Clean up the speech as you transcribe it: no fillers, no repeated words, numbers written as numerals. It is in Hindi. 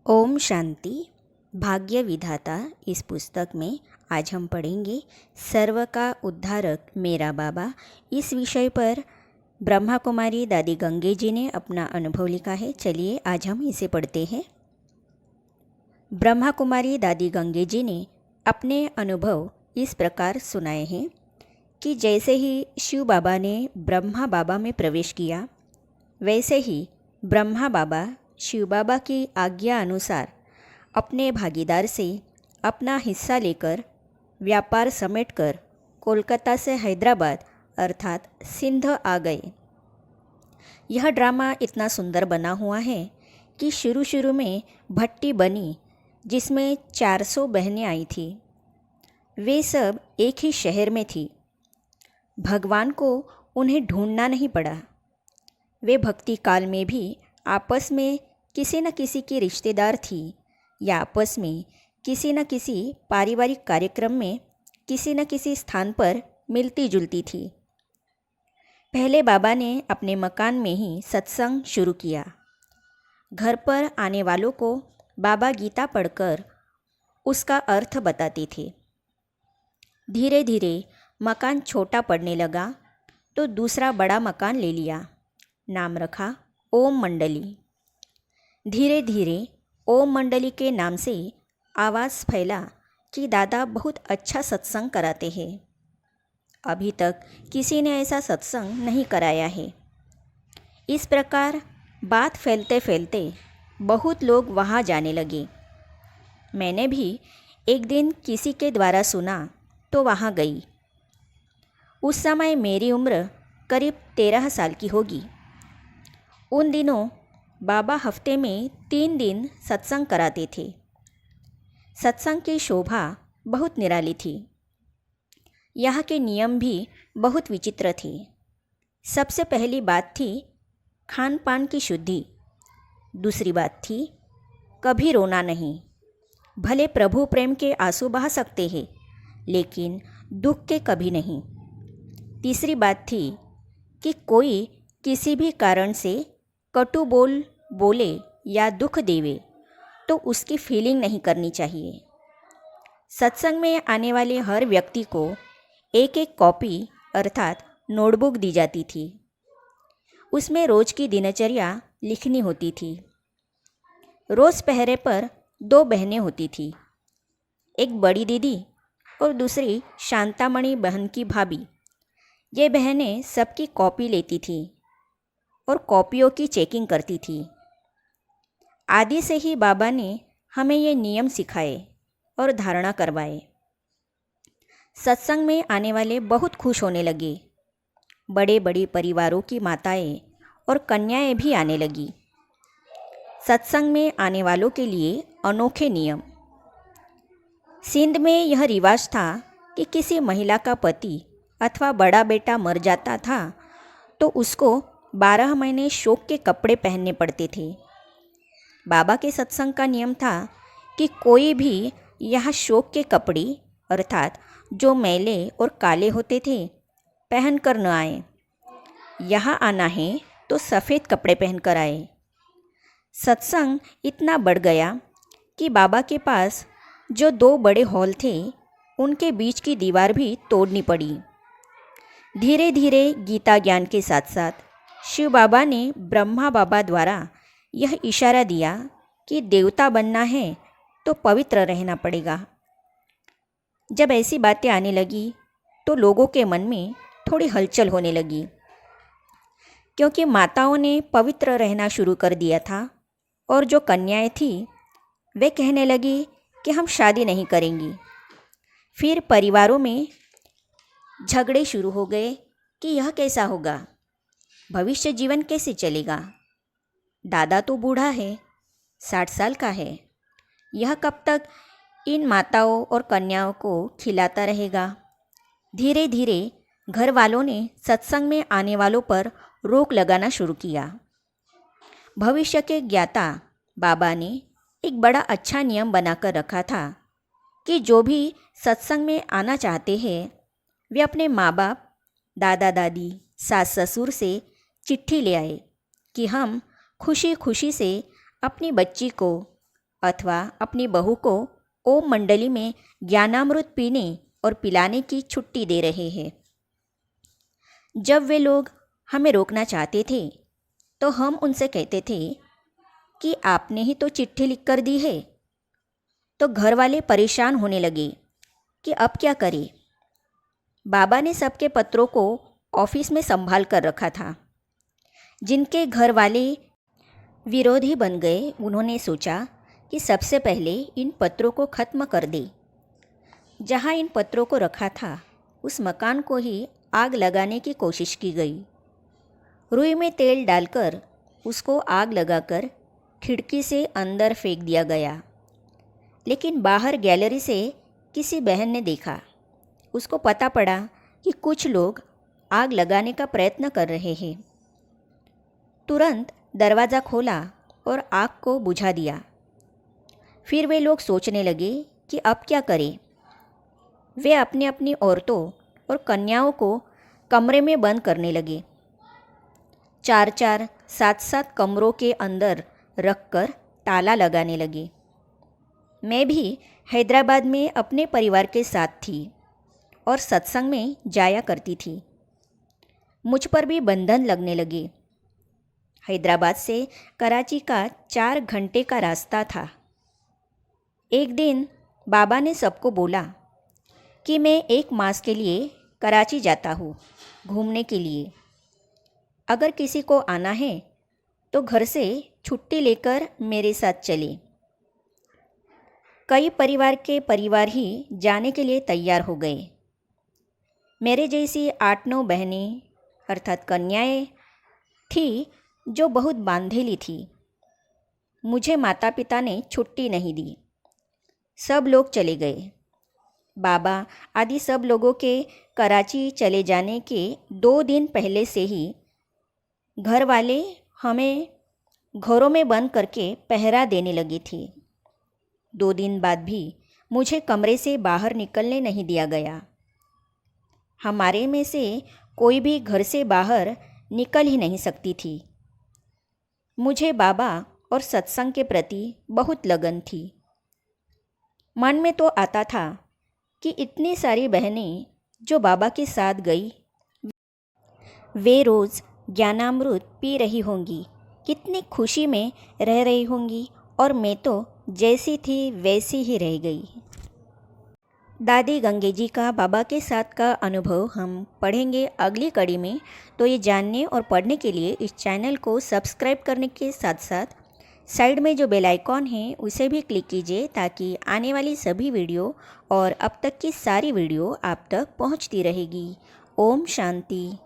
ओम शांति। भाग्य विधाता इस पुस्तक में आज हम पढ़ेंगे सर्व का उद्धारक मेरा बाबा। इस विषय पर ब्रह्मा कुमारी दादी गंगे जी ने अपना अनुभव लिखा है। चलिए आज हम इसे पढ़ते हैं। ब्रह्मा कुमारी दादी गंगे जी ने अपने अनुभव इस प्रकार सुनाए हैं कि जैसे ही शिव बाबा ने ब्रह्मा बाबा में प्रवेश किया, वैसे ही ब्रह्मा बाबा शिव बाबा की आज्ञा अनुसार अपने भागीदार से अपना हिस्सा लेकर व्यापार समेटकर कोलकाता से हैदराबाद अर्थात सिंध आ गए। यह ड्रामा इतना सुंदर बना हुआ है कि शुरू में भट्टी बनी जिसमें 400 बहनें आई थी। वे सब एक ही शहर में थी। भगवान को उन्हें ढूंढना नहीं पड़ा। वे भक्ति काल में भी आपस में किसी न किसी की रिश्तेदार थी या आपस में किसी न किसी पारिवारिक कार्यक्रम में किसी न किसी स्थान पर मिलती जुलती थी। पहले बाबा ने अपने मकान में ही सत्संग शुरू किया। घर पर आने वालों को बाबा गीता पढ़कर उसका अर्थ बताते थे। धीरे धीरे मकान छोटा पड़ने लगा तो दूसरा बड़ा मकान ले लिया। नाम रखा ओम मंडली। धीरे धीरे ओम मंडली के नाम से आवाज़ फैला कि दादा बहुत अच्छा सत्संग कराते हैं। अभी तक किसी ने ऐसा सत्संग नहीं कराया है। इस प्रकार बात फैलते फैलते बहुत लोग वहाँ जाने लगे। मैंने भी एक दिन किसी के द्वारा सुना तो वहाँ गई। उस समय मेरी उम्र करीब 13 साल की होगी। उन दिनों बाबा हफ्ते में 3 दिन सत्संग कराते थे। सत्संग की शोभा बहुत निराली थी। यहाँ के नियम भी बहुत विचित्र थे। सबसे पहली बात थी खान पान की शुद्धि। दूसरी बात थी कभी रोना नहीं। भले प्रभु प्रेम के आंसू बहा सकते हैं, लेकिन दुख के कभी नहीं। तीसरी बात थी कि कोई किसी भी कारण से कटु बोले या दुख देवे तो उसकी फीलिंग नहीं करनी चाहिए। सत्संग में आने वाले हर व्यक्ति को एक एक कॉपी अर्थात नोटबुक दी जाती थी। उसमें रोज की दिनचर्या लिखनी होती थी। रोज़ पहरे पर 2 बहनें होती थी, एक बड़ी दीदी और दूसरी शांतामणि बहन की भाभी। ये बहनें सबकी कॉपी लेती थी और कॉपियों की चेकिंग करती थी। आदि से ही बाबा ने हमें ये नियम सिखाए और धारणा करवाए। सत्संग में आने वाले बहुत खुश होने लगे। बड़े बड़े परिवारों की माताएं और कन्याएं भी आने लगी। सत्संग में आने वालों के लिए अनोखे नियम। सिंध में यह रिवाज था कि किसी महिला का पति अथवा बड़ा बेटा मर जाता था तो उसको 12 महीने शोक के कपड़े पहनने पड़ते थे। बाबा के सत्संग का नियम था कि कोई भी यहाँ शोक के कपड़े अर्थात जो मैले और काले होते थे पहन कर न आए। यहाँ आना है तो सफ़ेद कपड़े पहन कर आए। सत्संग इतना बढ़ गया कि बाबा के पास जो 2 बड़े हॉल थे उनके बीच की दीवार भी तोड़नी पड़ी। धीरे धीरे गीता ज्ञान के साथ साथ शिव बाबा ने ब्रह्मा बाबा द्वारा यह इशारा दिया कि देवता बनना है तो पवित्र रहना पड़ेगा। जब ऐसी बातें आने लगी तो लोगों के मन में थोड़ी हलचल होने लगी, क्योंकि माताओं ने पवित्र रहना शुरू कर दिया था और जो कन्याएं थी वे कहने लगी कि हम शादी नहीं करेंगी। फिर परिवारों में झगड़े शुरू हो गए कि यह कैसा होगा, भविष्य जीवन कैसे चलेगा। दादा तो बूढ़ा है, 60 साल का है। यह कब तक इन माताओं और कन्याओं को खिलाता रहेगा। धीरे धीरे घर वालों ने सत्संग में आने वालों पर रोक लगाना शुरू किया। भविष्य के ज्ञाता बाबा ने एक बड़ा अच्छा नियम बनाकर रखा था कि जो भी सत्संग में आना चाहते हैं वे अपने माँ बाप, दादा दादी, सास ससुर से चिट्ठी ले आए कि हम खुशी खुशी से अपनी बच्ची को अथवा अपनी बहू को ओम मंडली में ज्ञानामृत पीने और पिलाने की छुट्टी दे रहे हैं। जब वे लोग हमें रोकना चाहते थे तो हम उनसे कहते थे कि आपने ही तो चिट्ठी लिख कर दी है। तो घर वाले परेशान होने लगे कि अब क्या करें। बाबा ने सबके पत्रों को ऑफिस में संभाल कर रखा था। जिनके घर वाले विरोधी बन गए, उन्होंने सोचा कि सबसे पहले इन पत्रों को ख़त्म कर दे। जहाँ इन पत्रों को रखा था उस मकान को ही आग लगाने की कोशिश की गई। रुई में तेल डालकर उसको आग लगाकर खिड़की से अंदर फेंक दिया गया। लेकिन बाहर गैलरी से किसी बहन ने देखा। उसको पता पड़ा कि कुछ लोग आग लगाने का प्रयत्न कर रहे हैं। तुरंत दरवाज़ा खोला और आग को बुझा दिया। फिर वे लोग सोचने लगे कि अब क्या करें। वे अपनी अपनी औरतों और कन्याओं को कमरे में बंद करने लगे। 4-4, 7-7 कमरों के अंदर रखकर ताला लगाने लगे। मैं भी हैदराबाद में अपने परिवार के साथ थी और सत्संग में जाया करती थी। मुझ पर भी बंधन लगने लगे। हैदराबाद से कराची का 4 घंटे का रास्ता था। एक दिन बाबा ने सबको बोला कि मैं 1 मास के लिए कराची जाता हूँ घूमने के लिए। अगर किसी को आना है तो घर से छुट्टी लेकर मेरे साथ चले। कई परिवार ही जाने के लिए तैयार हो गए। मेरे जैसी 8-9 बहनें अर्थात कन्याएं थी जो बहुत बांधेली थी। मुझे माता पिता ने छुट्टी नहीं दी। सब लोग चले गए। बाबा आदि सब लोगों के कराची चले जाने के 2 दिन पहले से ही घर वाले हमें घरों में बंद करके पहरा देने लगी थी। 2 दिन बाद भी मुझे कमरे से बाहर निकलने नहीं दिया गया। हमारे में से कोई भी घर से बाहर निकल ही नहीं सकती थी। मुझे बाबा और सत्संग के प्रति बहुत लगन थी। मन में तो आता था कि इतनी सारी बहनें जो बाबा के साथ गई, वे रोज़ ज्ञानामृत पी रही होंगी, कितनी खुशी में रह रही होंगी, और मैं तो जैसी थी वैसी ही रह गई। दादी गंगे जी का बाबा के साथ का अनुभव हम पढ़ेंगे अगली कड़ी में। तो ये जानने और पढ़ने के लिए इस चैनल को सब्सक्राइब करने के साथ साथ साइड में जो बेल आइकॉन है उसे भी क्लिक कीजिए, ताकि आने वाली सभी वीडियो और अब तक की सारी वीडियो आप तक पहुंचती रहेगी। ओम शांति।